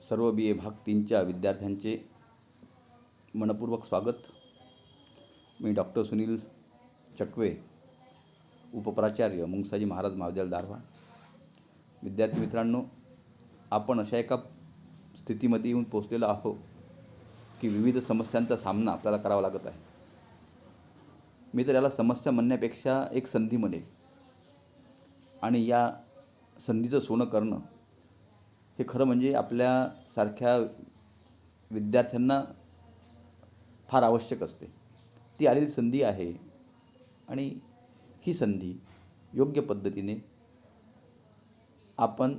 सर्व BA भाग 3च्या विद्यार्थ्यांचे मनपूर्वक स्वागत। मी डॉक्टर सुनील चटवे, उपप्राचार्य मुंगसाजी महाराज महाविद्यालय दारव्हा। विद्यार्थी मित्रांनो, आपण अशा एका स्थितीमध्ये येऊन पोहोचलेलो आहोत की विविध समस्यांचा सामना आपल्याला करावा लागत आहे। मी तर याला समस्या म्हणण्यापेक्षा एक संधी म्हणेल, आणि या संधीचं सोनं करणं हे खरं म्हणजे आपल्यासारख्या विद्यार्थ्यांना फार आवश्यक असते। ती आलेली संधी आहे, आणि ही संधी योग्य पद्धतीने आपण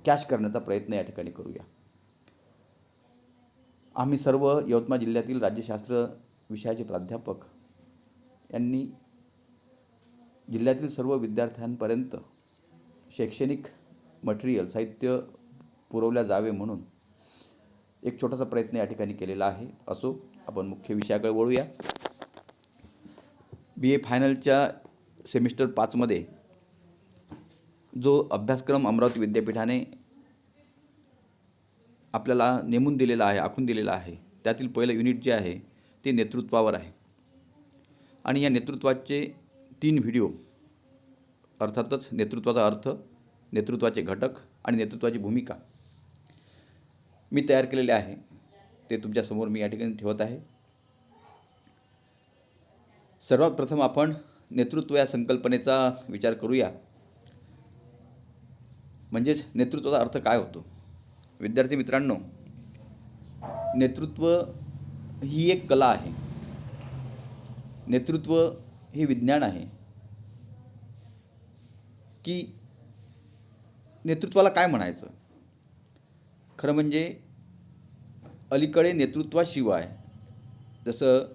कॅच करण्याचा प्रयत्न या ठिकाणी करूया। आम्ही सर्व यवतमाळ जिल्ह्यातील राज्यशास्त्र विषयाचे प्राध्यापक यांनी जिल्ह्यातील सर्व विद्यार्थ्यांपर्यंत शैक्षणिक मटेरियल साहित्य पुरवल्या जावे म्हणून एक छोटासा प्रयत्न या ठिकाणी केलेला आहे। असो, आपण मुख्य विषयाकडे वळूया। BA फायनलच्या सेमिस्टर 5मध्ये जो अभ्यासक्रम अमरावती विद्यापीठाने आपल्याला नेमून दिलेला आहे, आखून दिलेला आहे, त्यातील पहिलं युनिट जे आहे ते नेतृत्वावर आहे। आणि या नेतृत्वाचे 3 व्हिडिओ, अर्थातच नेतृत्वाचा अर्थ, नेतृत्वाचे घटक आणि नेतृत्वाची भूमिका मी तयार केलेले आहे। ते तुमच्यासमोर मी या ठिकाणी ठेवत आहे। सर्वात प्रथम आपण नेतृत्व या संकल्पनेचा विचार करूया, म्हणजेच नेतृत्वाचा अर्थ काय होतो। विद्यार्थी मित्रांनो, नेतृत्व ही एक कला आहे, नेतृत्व हे विज्ञान आहे की नेतृत्वाला काय म्हणायचं। खरं म्हणजे अलीकडे नेतृत्वाशिवाय, जसं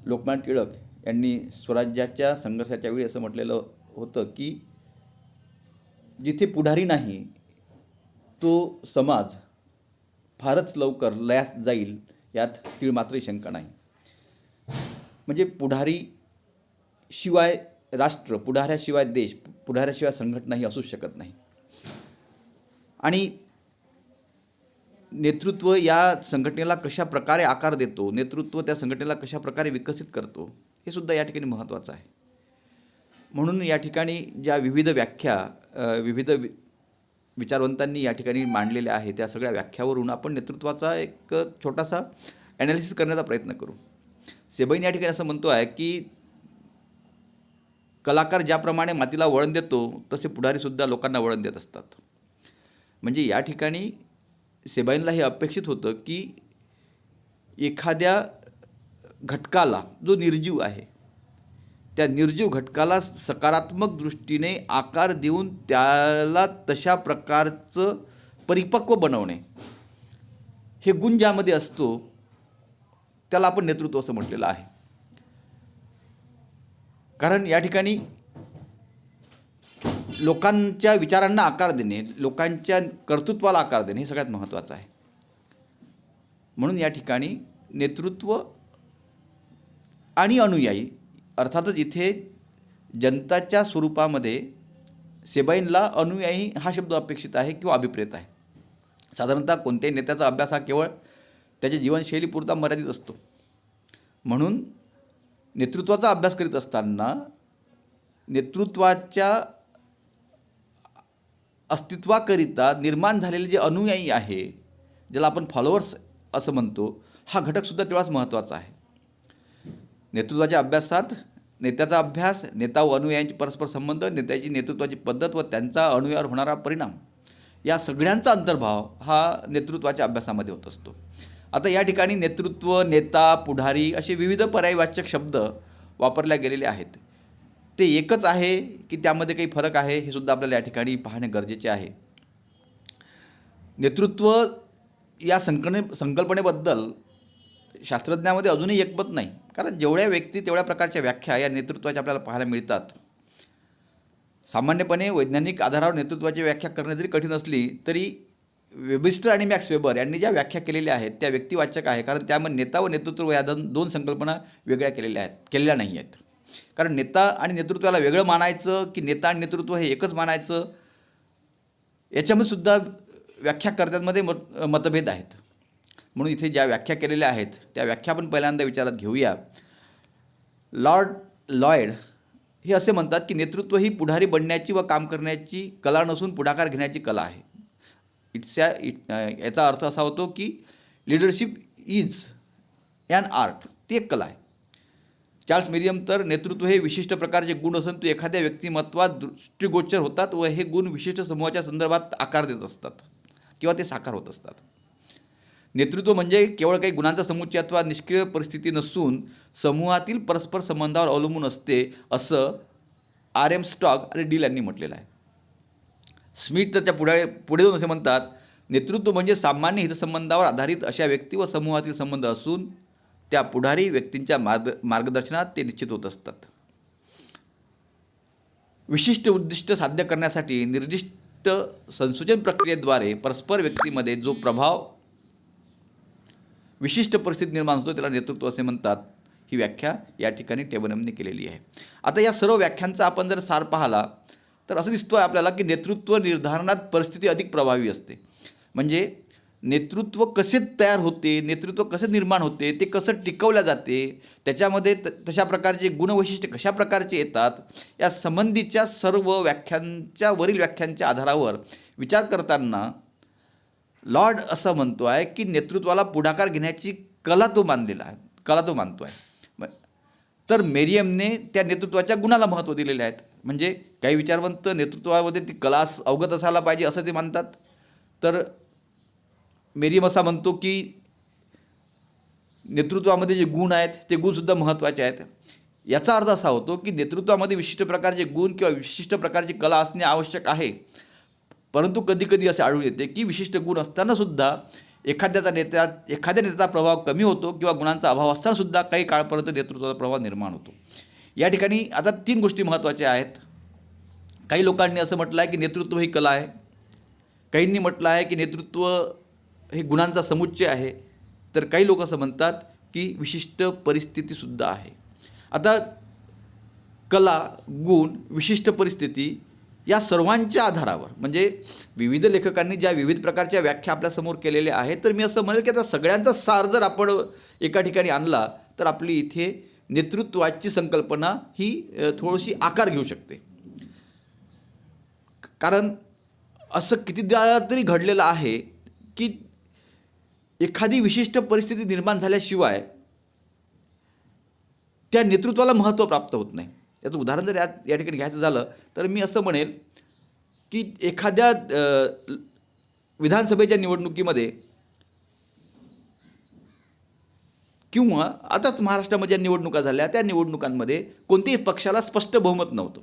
लोकमान्य टिळक यांनी स्वराज्याच्या संघर्षाच्या वेळी असं म्हटलेलं होतं की जिथे पुढारी नाही तो समाज फारच लवकर लयास जाईल, यात तीळ मात्रही शंका नाही। म्हणजे पुढारी शिवाय राष्ट्र, पुढाऱ्याशिवाय देश, पुढाऱ्याशिवाय संघटना ही असूच शकत नाही। आणि नेतृत्व या संघटनेला कशा प्रकारे आकार देतो, नेतृत्व त्या संघटनेला कशा प्रकारे विकसित करतो, हे सुद्धा या ठिकाणी महत्त्वाचं आहे। म्हणून या ठिकाणी ज्या विविध व्याख्या विविध विचारवंतांनी या ठिकाणी मांडलेल्या आहेत, त्या सगळ्या व्याख्यावरून आपण नेतृत्वाचा एक छोटासा ॲनालिसिस करण्याचा प्रयत्न करू। सेबईन या ठिकाणी असं म्हणतो आहे की कलाकार ज्याप्रमाणे मातीला वळण देतो, तसे पुढारीसुद्धा लोकांना वळण देत असतात। म्हणजे या ठिकाणी सेबाईनला हे अपेक्षित होतं की एखाद्या घटकाला, जो निर्जीव आहे, त्या निर्जीव घटकाला सकारात्मक दृष्टीने आकार देऊन त्याला तशा प्रकारचं परिपक्व बनवणे, हे गुण ज्यामध्ये असतो त्याला आपण नेतृत्व असं म्हटलेलं आहे। कारण या ठिकाणी लोकांच्या विचारांना आकार देणे, लोकांच्या कर्तृत्वाला आकार देणे हे सगळ्यात महत्त्वाचं आहे। म्हणून या ठिकाणी नेतृत्व आणि अनुयायी, अर्थातच इथे जनताच्या स्वरूपामध्ये सेबाईनला अनुयायी हा शब्द अपेक्षित आहे किंवा अभिप्रेत आहे। साधारणतः कोणत्याही नेत्याचा अभ्यास हा केवळ त्याच्या जीवनशैलीपुरता मर्यादित असतो। म्हणून नेतृत्वाचा अभ्यास करीत असताना नेतृत्वाच्या अस्तित्वाकरिता निर्माण झालेले जे अनुयायी आहे, ज्याला आपण फॉलोअर्स असं म्हणतो, हा घटकसुद्धा तेवढाच महत्त्वाचा आहे। नेतृत्वाच्या अभ्यासात नेत्याचा अभ्यास, नेता व अनुयायांचे परस्पर संबंध, नेत्याची नेतृत्वाची पद्धत व त्यांचा अनुयायावर होणारा परिणाम, या सगळ्यांचा अंतर्भाव हा नेतृत्वाच्या अभ्यासामध्ये होत असतो। आता या ठिकाणी नेतृत्व, नेता, पुढारी असे विविध पर्यायवाचक शब्द वापरले गेलेले आहेत। ते एकच आहे की त्यामध्ये काही फरक आहे, हे सुद्धा आपल्याला या ठिकाणी पाहणे गरजेचे आहे। नेतृत्व या संकल्पनेबद्दल शास्त्रज्ञामध्ये अजूनही एकमत नाही, कारण जेवढ्या व्यक्ती तेवढ्या प्रकारच्या व्याख्या या नेतृत्वाच्या आपल्याला पाहायला मिळतात। सामान्यपणे वैज्ञानिक आधारावर नेतृत्वाची व्याख्या करणे जरी कठीण असली तरी वेबिस्टर आणि मॅक्स वेबर यांनी ज्या व्याख्या केलेल्या आहेत त्या व्यक्तिवाचक आहे, कारण त्यामध्ये नेता व नेतृत्व या दोन संकल्पना वेगळ्या केलेल्या नाही आहेत। कारण नेता आणि नेतृत्वाला वेगळं मानायचं की नेता आणि नेतृत्व हे एकच मानायचं, याच्यामध्ये सुद्धा व्याख्याकर्त्यांमध्ये मतभेद आहेत. म्हणून इथे ज्या व्याख्या केलेल्या आहेत त्या व्याख्या आपण पहिल्यांदा विचारात घेऊया. लॉर्ड लॉयड हे असे म्हणतात की नेतृत्व ही पुढारी बनण्याची व काम करण्याची कला नसून पुढाकार घेण्याची कला आहे. याचा अर्थ असा होतो की लीडरशिप इज ॲन आर्ट, ती एक कला आहे. चार्ल्स मेरियम तर नेतृत्व हे विशिष्ट प्रकारचे गुण असून तो एखाद्या व्यक्तिमत्वात दृष्टिगोचर होतात व हे गुण विशिष्ट समूहाच्या संदर्भात आकार देत असतात किंवा ते साकार होत असतात. नेतृत्व म्हणजे केवळ काही गुणांचा समुच्चय अथवा निष्क्रिय परिस्थिती नसून समूहातील परस्पर संबंधावर अवलंबून असते, असं R.M. स्टॉक आणि डील यांनी म्हटलेलं आहे. स्मिथ त्याच्या पुढे जाऊन असे म्हणतात, नेतृत्व म्हणजे सामान्य हितसंबंधावर आधारित अशा व्यक्ती व समूहातील संबंध असून त्या पुढारी व्यक्तींच्या मार्गदर्शनात ते निश्चित होत असतात. विशिष्ट उद्दिष्ट साध्य करण्यासाठी निर्दिष्ट संसूचन प्रक्रियेद्वारे परस्पर व्यक्तीमध्ये जो प्रभाव विशिष्ट परिस्थिती निर्माण होतो त्याला नेतृत्व असे म्हणतात. ही व्याख्या या ठिकाणी टेबनमने केलेली आहे. आता या सर्व व्याख्यांचा आपण जर सार पाहिला तर असं दिसतो आहे आपल्याला की नेतृत्व निर्धारणात परिस्थिती अधिक प्रभावी असते. म्हणजे नेतृत्व कसे तयार होते, नेतृत्व कसे निर्माण होते, ते कसं टिकवल्या जाते, त्याच्यामध्ये तशा प्रकारचे गुणवैशिष्ट्य कशा प्रकारचे येतात, या संबंधीच्या सर्व वरील व्याख्यांच्या आधारावर विचार करताना लॉर्ड असं म्हणतो आहे की नेतृत्वाला पुढाकार घेण्याची कला तो मानतो आहे. तर मेरियमने त्या नेतृत्वाच्या गुणाला महत्त्व दिलेले आहेत. म्हणजे काही विचारवंत नेतृत्वामध्ये ती कला अवगत असायला पाहिजे असं ते मानतात. तर मेरियम असा म्हणतो की नेतृत्वामध्ये जे गुण आहेत ते गुणसुद्धा महत्त्वाचे आहेत. याचा अर्थ असा होतो की नेतृत्वामध्ये विशिष्ट प्रकारचे गुण किंवा विशिष्ट प्रकारची कला असणे आवश्यक आहे. परंतु कधीकधी असे आढळून येते की विशिष्ट गुण असतानासुद्धा एखाद्या नेत्याचा प्रभाव कमी होतो किंवा गुणांचा अभाव असतानासुद्धा काही काळपर्यंत नेतृत्वाचा प्रभाव निर्माण होतो. या ठिकाणी आता 3 गोष्टी महत्त्वाच्या आहेत. काही लोकांनी असं म्हटलं आहे की नेतृत्व ही कला आहे. काहींनी म्हटलं आहे की नेतृत्व हे गुणांचा समुच्चय आहे. तर काही लोक असं म्हणतात की विशिष्ट परिस्थितीसुद्धा आहे. आता कला, गुण, विशिष्ट परिस्थिती या सर्वांच्या आधारावर म्हणजे विविध लेखकांनी ज्या विविध प्रकारच्या व्याख्या आपल्यासमोर केलेल्या आहेत, तर मी असं म्हणेल की आता सगळ्यांचा सार जर आपण एका ठिकाणी आणला तर आपली इथे नेतृत्वाची संकल्पना ही थोडीशी आकार घेऊ शकते. कारण असं कितीदा तरी घडलेलं आहे की एखादी विशिष्ट परिस्थिती निर्माण झाल्याशिवाय त्या नेतृत्वाला महत्त्व प्राप्त होत नाही. याचं उदाहरण जर या ठिकाणी घ्यायचं झालं तर मी असं म्हणेल की एखाद्या विधानसभेच्या निवडणुकीमध्ये किंवा आताच महाराष्ट्रामध्ये ज्या निवडणुका झाल्या त्या निवडणुकांमध्ये कोणत्याही पक्षाला स्पष्ट बहुमत नव्हतं.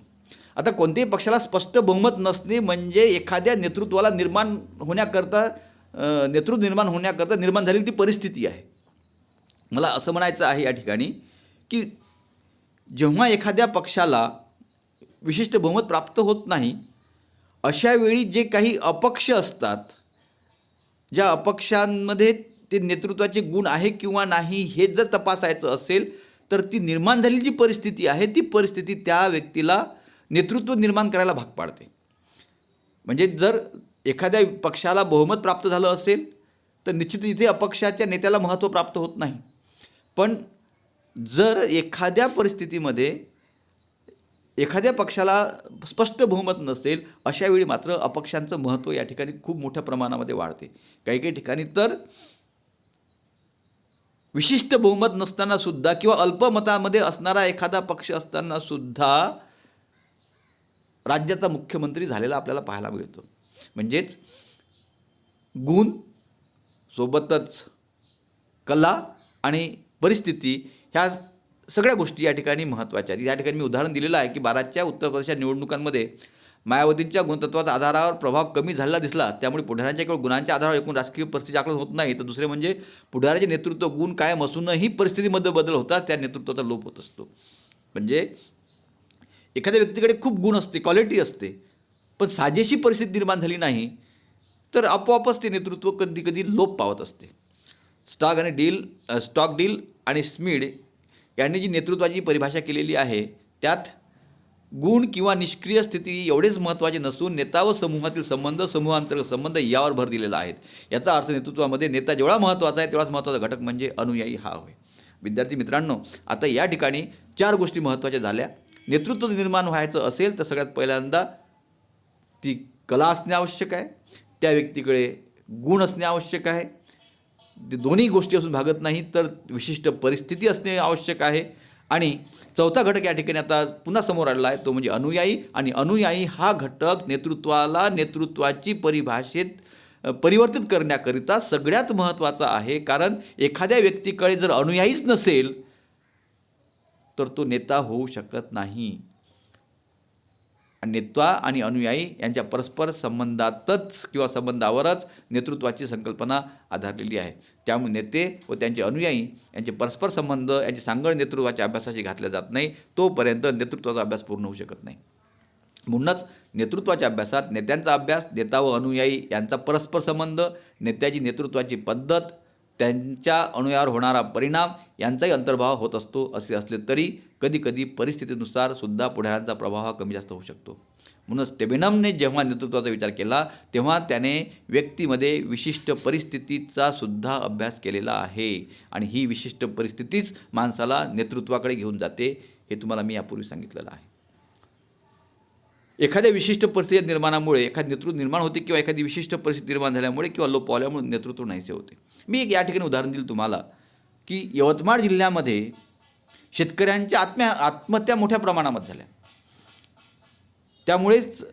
आता कोणत्याही पक्षाला स्पष्ट बहुमत नसणे म्हणजे एखाद्या नेतृत्व निर्माण होण्याकरता निर्माण झालेली ती परिस्थिती आहे. मला असं म्हणायचं आहे या ठिकाणी की जेव्हा एखाद्या पक्षाला विशिष्ट बहुमत प्राप्त होत नाही अशा वेळी जे काही अपक्ष असतात, ज्या अपक्षांमध्ये ते नेतृत्वाचे गुण आहे किंवा नाही हे जर तपासायचं असेल तर ती निर्माण झालेली जी परिस्थिती आहे ती परिस्थिती त्या व्यक्तीला नेतृत्व निर्माण करायला भाग पाडते. म्हणजे जर एखाद्या पक्षाला बहुमत प्राप्त झालं असेल तर निश्चित इथे अपक्षाच्या नेत्याला महत्त्व प्राप्त होत नाही. पण जर एखाद्या परिस्थितीमध्ये एखाद्या पक्षाला स्पष्ट बहुमत नसेल अशा वेळी मात्र अपक्षांचं महत्त्व या ठिकाणी खूप मोठ्या प्रमाणामध्ये वाढते. काही ठिकाणी तर विशिष्ट बहुमत नसतानासुद्धा किंवा अल्पमतामध्ये असणारा एखादा पक्ष असतानासुद्धा राज्याचा मुख्यमंत्री झालेला आपल्याला पाहायला मिळतो. म्हणजेच गुण सोबतच कला आणि परिस्थिती ह्या सगळ्या गोष्टी या ठिकाणी महत्त्वाच्या आहेत. या ठिकाणी मी उदाहरण दिलेलं आहे की 12च्या उत्तर प्रदेशच्या निवडणुकांमध्ये मायावतींच्या गुणतत्वाच्या आधारावर प्रभाव कमी झालेला दिसला. त्यामुळे पुढाऱ्यांच्या केवळ गुणांच्या आधारावर एकूण राजकीय परिस्थिती आकलन होत नाही. तर दुसरे म्हणजे पुढाऱ्याचे नेतृत्व गुण कायम असूनही परिस्थितीमध्ये बदल होतात त्या नेतृत्वाचा लोप होत असतो. म्हणजे एखाद्या व्यक्तीकडे खूप गुण असते, क्वालिटी असते, पण साजेशी परिस्थिती निर्माण झाली नाही तर आपोआपच ते नेतृत्व कधी लोप पावत असते. स्टॉक डील आणि स्मिड यांनी जी नेतृत्वाची परिभाषा केलेली आहे त्यात गुण किंवा निष्क्रिय स्थिती एवढेच महत्त्वाचे नसून नेता व समूहातील संबंध, समूहांतर्गत संबंध यावर भर दिलेला आहे. याचा अर्थ नेतृत्वामध्ये नेता जेवढा महत्त्वाचा आहे तेवढाच महत्त्वाचा घटक म्हणजे अनुयायी हा होय. विद्यार्थी मित्रांनो, आता या ठिकाणी 4 गोष्टी महत्त्वाच्या झाल्या. नेतृत्व निर्माण व्हायचं असेल तर सगळ्यात पहिल्यांदा ती कला असणे आवश्यक आहे, त्या व्यक्तीकडे गुण असणे आवश्यक आहे, ते दोन्ही गोष्टी असून भागत नाही, तर विशिष्ट परिस्थिती असणे आवश्यक आहे. आणि चौथा घटक या ठिकाणी आता पुन्हा समोर आलेला आहे, तो म्हणजे अनुयायी. आणि अनुयायी हा घटक नेतृत्वाला नेतृत्वाची परिवर्तित करण्याकरिता सगळ्यात महत्त्वाचा आहे. कारण एखाद्या व्यक्तीकडे जर अनुयायीच नसेल तर तो नेता होऊ शकत नाही. नेता आणि अनुयायी यांच्या परस्पर संबंधातच किंवा संबंधावरच नेतृत्वाची संकल्पना आधारलेली आहे. त्यामुळे नेते व त्यांचे अनुयायी यांचे परस्पर संबंध यांची सांगड नेतृत्वाच्या अभ्यासाशी घातल्या जात नाही, तोपर्यंत नेतृत्वाचा अभ्यास पूर्ण होऊ शकत नाही. म्हणूनच नेतृत्वाच्या अभ्यासात नेत्यांचा अभ्यास, नेता व अनुयायी यांचा परस्पर संबंध, नेत्याची नेतृत्वाची पद्धत, त्यांच्या अनुयायावर होणारा परिणाम यांचाही अंतर्भाव होत असतो. असे असले तरी कधीकधी परिस्थितीनुसार सुद्धा पुढाऱ्यांचा प्रभाव हा कमी जास्त होऊ शकतो. म्हणूनच टेबेनमने जेव्हा नेतृत्वाचा विचार केला तेव्हा त्याने व्यक्तीमध्ये विशिष्ट परिस्थितीचा सुद्धा अभ्यास केलेला आहे. आणि ही विशिष्ट परिस्थितीच माणसाला नेतृत्वाकडे घेऊन जाते, हे तुम्हाला मी यापूर्वी सांगितलेलं आहे. एखाद्या विशिष्ट परिस्थिती निर्माणामुळे एखादी नेतृत्व निर्माण होते किंवा एखादी विशिष्ट परिस्थिती निर्माण झाल्यामुळे किंवा लोप पावल्यामुळे नेतृत्व नाहीसे होते. मी एक या ठिकाणी उदाहरण दिलं तुम्हाला की यवतमाळ जिल्ह्यामध्ये शेतकऱ्यांच्या आत्महत्या मोठ्या प्रमाणामध्ये झाल्या. त्यामुळेच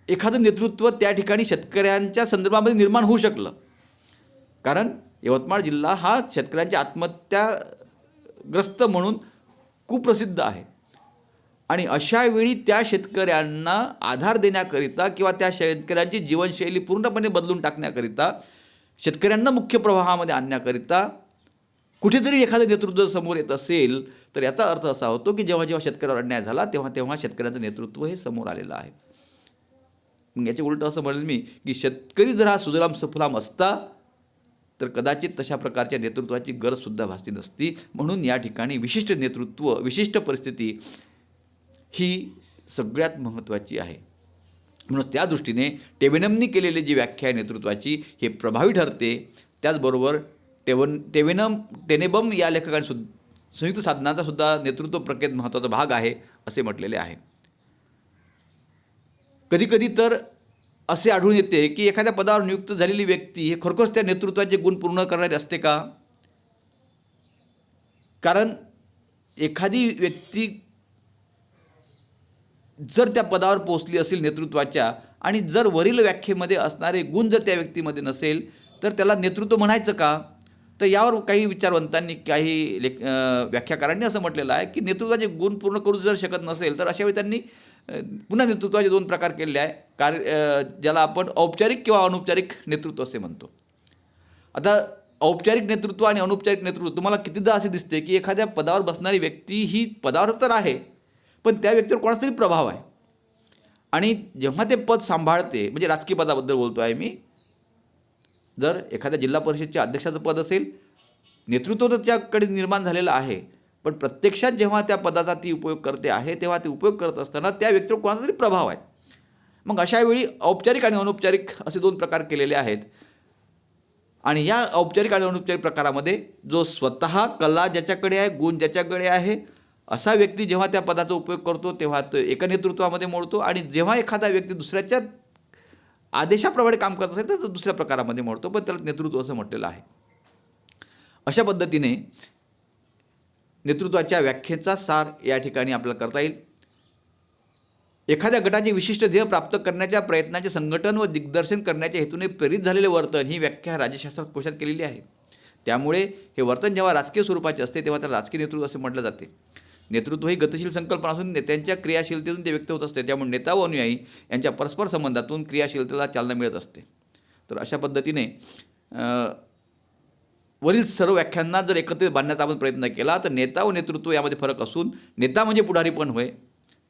एखादं नेतृत्व त्या ठिकाणी शेतकऱ्यांच्या संदर्भामध्ये निर्माण होऊ शकलं. कारण यवतमाळ जिल्हा हा शेतकऱ्यांच्या आत्महत्याग्रस्त म्हणून कुप्रसिद्ध आहे. आणि अशा वेळी त्या शेतकऱ्यांना आधार देण्याकरिता किंवा त्या शेतकऱ्यांची जीवनशैली पूर्णपणे बदलून टाकण्याकरिता, शेतकऱ्यांना मुख्य प्रवाहामध्ये आणण्याकरिता कुठेतरी एखादं नेतृत्व समोर येत असेल तर याचा अर्थ असा होतो की जेव्हा जेव्हा शेतकऱ्यावर अन्याय झाला तेव्हा शेतकऱ्यांचं नेतृत्व हे समोर आलेलं आहे. मग याचे उलट असं म्हणेल मी की शेतकरी जर हा सुजलाम सफलाम असता तर कदाचित तशा प्रकारच्या नेतृत्वाची गरजसुद्धा भासली नसती. म्हणून या ठिकाणी विशिष्ट नेतृत्व, विशिष्ट परिस्थिती ही सगळ्यात महत्त्वाची आहे. म्हणून त्या दृष्टीने टेबेनमनी केलेली जी व्याख्या आहे नेतृत्वाची हे प्रभावी ठरते. त्याचबरोबर टेनेबम या लेखकाने संयुक्त साधनाचा सुद्धा नेतृत्व प्रक्रियेत महत्त्वाचा भाग आहे असे म्हटलेले आहे. कधीकधी तर असे आढळून येते की एखाद्या पदावर नियुक्त झालेली व्यक्ती हे खरोखरच त्या नेतृत्वाचे गुण पूर्ण करणारी असते का? कारण एखादी व्यक्ती जर त्या पदावर पोहोचली असेल नेतृत्वाच्या आणि जर वरील व्याख्येमध्ये असणारे गुण जर त्या व्यक्तीमध्ये नसेल तर त्याला नेतृत्व म्हणायचं का? तर यावर काही विचारवंतांनी, काही व्याख्याकारांनी असं म्हटलेलं आहे की नेतृत्वाचे गुण पूर्ण करू जर शकत नसेल तर अशा वेळी त्यांनी पुन्हा नेतृत्वाचे 2 प्रकार केलेले आहे. ज्याला आपण औपचारिक किंवा अनौपचारिक नेतृत्व असे म्हणतो. आता औपचारिक नेतृत्व आणि अनौपचारिक नेतृत्व तुम्हाला कितीदा असे दिसते की एखाद्या पदावर बसणारी व्यक्ती ही पदावर तर आहे पण त्या व्यक्तीवर कोणाचा तरी प्रभाव आहे. आणि जेव्हा ते पद सांभाळते, म्हणजे राजकीय पदाबद्दल बोलतो आहे मी, जर एखाद्या जिल्हा परिषदेचे अध्यक्षाचं पद असेल, नेतृत्व तर त्याकडे निर्माण झालेलं आहे, पण प्रत्यक्षात जेव्हा त्या पदाचा ती उपयोग करते आहे तेव्हा ते उपयोग करत असताना त्या व्यक्तीवर कोणाचा तरी प्रभाव आहे. मग अशा वेळी औपचारिक आणि अनौपचारिक असे 2 प्रकार केलेले आहेत. आणि या औपचारिक आणि अनौपचारिक प्रकारामध्ये जो स्वतः कला ज्याच्याकडे आहे, गुण ज्याच्याकडे आहे, असा व्यक्ती जेव्हा त्या पदाचा उपयोग करतो तेव्हा तो एका नेतृत्वामध्ये मोडतो. आणि जेव्हा एखादा व्यक्ती दुसऱ्याच्या आदेशाप्रमाणे काम करत असेल तर तो दुसऱ्या प्रकारामध्ये मोडतो, पण त्याला नेतृत्व असं म्हटलेलं आहे. अशा पद्धतीने नेतृत्वाच्या व्याख्येचा सार या ठिकाणी आपल्याला करता येईल. एखाद्या गटाचे विशिष्ट ध्येय प्राप्त करण्याच्या प्रयत्नाचे संघटन व दिग्दर्शन करण्याच्या हेतूने प्रेरित झालेले वर्तन ही व्याख्या राज्यशास्त्रात कोशात केलेली आहे. त्यामुळे हे वर्तन जेव्हा राजकीय स्वरूपाचे असते तेव्हा त्याला राजकीय नेतृत्व असे म्हटलं जाते. नेतृत्व ही गतिशील संकल्पना असून नेत्यांच्या क्रियाशीलतेतून ते व्यक्त होत असते. त्यामुळे नेता व अनुयायी यांच्या परस्पर संबंधातून क्रियाशीलतेला चालना मिळत असते. तर अशा पद्धतीने वरील सर्व व्याख्यांना जर एकत्रित बांधण्याचा आपण प्रयत्न केला तर नेता व नेतृत्व यामध्ये फरक असून नेता म्हणजे पुढारी पण होय,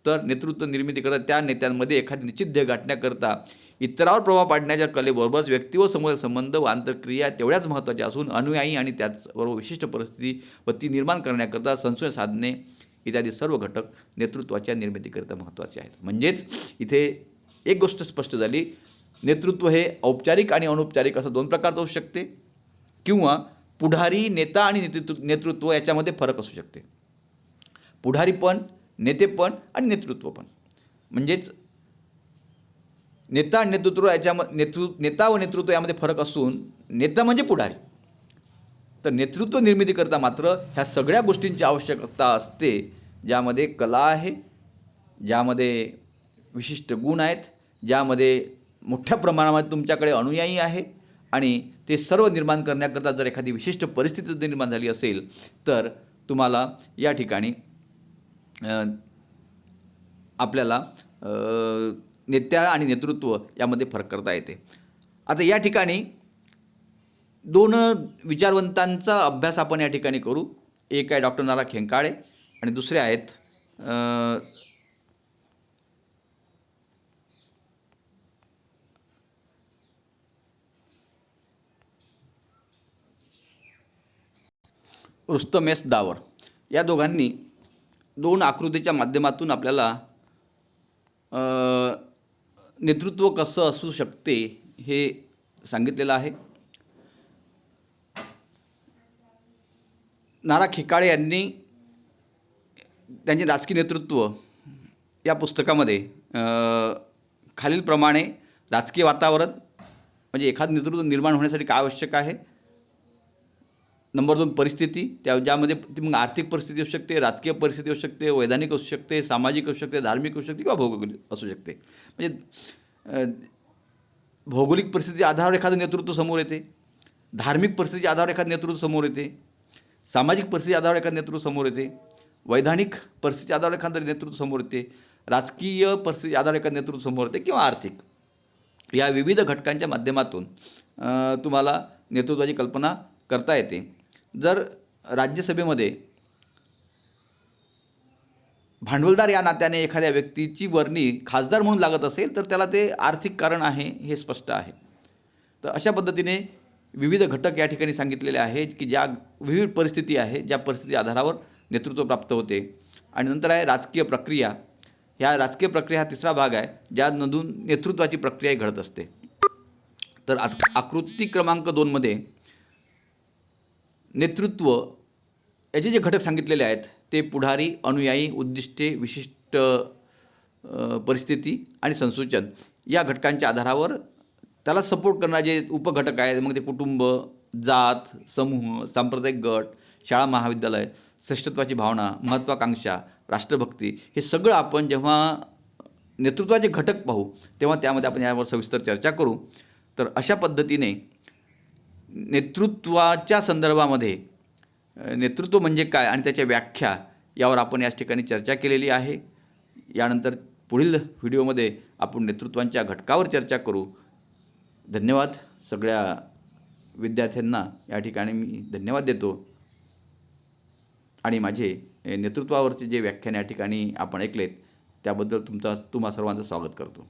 तर नेतृत्व निर्मिती करता त्या नेत्यांमध्ये एखादी निश्चित ध्येय गाठण्याकरता इतरावर प्रभाव पाडण्याच्या कलेबरोबरच व्यक्ती व समूह संबंध व आंतरक्रिया तेवढ्याच महत्त्वाच्या असून अनुयायी आणि त्याचबरोबर विशिष्ट परिस्थिती व ती निर्माण करण्याकरता संशोधन साधने इत्यादी सर्व घटक नेतृत्वाच्या निर्मितीकरिता महत्त्वाचे आहेत. म्हणजेच इथे एक गोष्ट स्पष्ट झाली, नेतृत्व हे औपचारिक आणि अनौपचारिक असं दोन प्रकारचं असू शकते, किंवा पुढारी, नेता आणि नेतृत्व याच्यामध्ये फरक असू शकते. पुढारीपण, नेतेपण आणि नेतृत्व पण. म्हणजेच नेता आणि नेतृत्व नेता व नेतृत्व यामध्ये फरक असून नेता म्हणजे पुढारी. तर नेतृत्व निर्मितीकरता मात्र ह्या सगळ्या गोष्टींची आवश्यकता असते, ज्यामध्ये कला आहे, ज्यामध्ये विशिष्ट गुण आहेत, ज्यामध्ये मोठ्या प्रमाणामध्ये तुमच्याकडे अनुयायी आहे, आणि ते सर्व निर्माण करण्याकरता जर एखादी विशिष्ट परिस्थिती निर्माण झाली असेल तर तुम्हाला या ठिकाणी आपल्याला नेत्या आणि नेतृत्व यामध्ये फरक करता येते. आता या ठिकाणी दोन विचारवंतांचा अभ्यास आपण या ठिकाणी करू. एक आहे डॉक्टर ना. रा. खेंकाळे आणि दुसरे आहेत रुस्तम एस. दावर. या दोघांनी दोन आकृतीच्या माध्यमातून आपल्याला नेतृत्व कसं असू शकते हे सांगितलेलं आहे. ना. रा. खेकाळे यांनी त्यांचे राजकीय नेतृत्व या पुस्तकामध्ये खालीलप्रमाणे राजकीय वातावरण म्हणजे एखादं नेतृत्व निर्माण होण्यासाठी काय आवश्यक आहे. नंबर 2 परिस्थिती, ज्यामध्ये मग आर्थिक परिस्थिती असू शकते, राजकीय परिस्थिती असू शकते, वैधानिक असू शकते, सामाजिक असू शकते, धार्मिक असू शकते किंवा भौगोलिक असू शकते. म्हणजे भौगोलिक परिस्थितीच्या आधारावर एखादं नेतृत्व समोर येते, धार्मिक परिस्थितीच्या आधारावर एखादं नेतृत्व समोर येते, सामाजिक परिस्थितीच्या आधारावर एखादं नेतृत्व समोर येते, वैधानिक परिस्थितीच्या आधारावर एखादं नेतृत्व समोर येते, राजकीय परिस्थितीच्या आधारावर एखादं नेतृत्व समोर येते, किंवा आर्थिक. या विविध घटकांच्या माध्यमातून तुम्हाला नेतृत्वाची कल्पना करता येते. जर राज्यसभेमध्ये भांडवलदार या नात्याने एखाद्या व्यक्तीची वर्णी खासदार म्हणून लागत असेल तर त्याला ते आर्थिक कारण आहे हे स्पष्ट आहे. तर अशा पद्धतीने विविध घटक या ठिकाणी सांगितलेले आहेत की ज्या विविध परिस्थिती आहे, ज्या परिस्थिती आधारावर नेतृत्व प्राप्त होते. आणि नंतर आहे राजकीय प्रक्रिया. ह्या राजकीय प्रक्रिया हा तिसरा भाग आहे ज्यामधून नेतृत्वाची प्रक्रिया घडत असते. तर आकृती क्रमांक 2मध्ये नेतृत्व याचे जे घटक सांगितलेले आहेत ते पुढारी, अनुयायी, उद्दिष्टे, विशिष्ट परिस्थिती आणि संसूचन या घटकांच्या आधारावर त्याला सपोर्ट करणारे जे उपघटक आहेत, मग ते कुटुंब, जात, समूह, सांप्रदायिक गट, शाळा, महाविद्यालय, श्रेष्ठत्वाची भावना, महत्त्वाकांक्षा, राष्ट्रभक्ती, हे सगळं आपण जेव्हा नेतृत्वाचे घटक पाहू तेव्हा त्यामध्ये आपण यावर सविस्तर चर्चा करू. तर अशा पद्धतीने नेतृत्वाच्या संदर्भामध्ये नेतृत्व म्हणजे काय आणि त्याच्या व्याख्या यावर आपण याच ठिकाणी चर्चा केलेली आहे. यानंतर पुढील व्हिडिओमध्ये आपण नेतृत्वांच्या घटकावर चर्चा करू. धन्यवाद. सगळ्या विद्यार्थ्यांना या ठिकाणी मी धन्यवाद देतो आणि माझे नेतृत्वावरचे जे व्याख्यान या ठिकाणी आपण ऐकलेत त्याबद्दल तुम्हा सर्वांचं स्वागत करतो.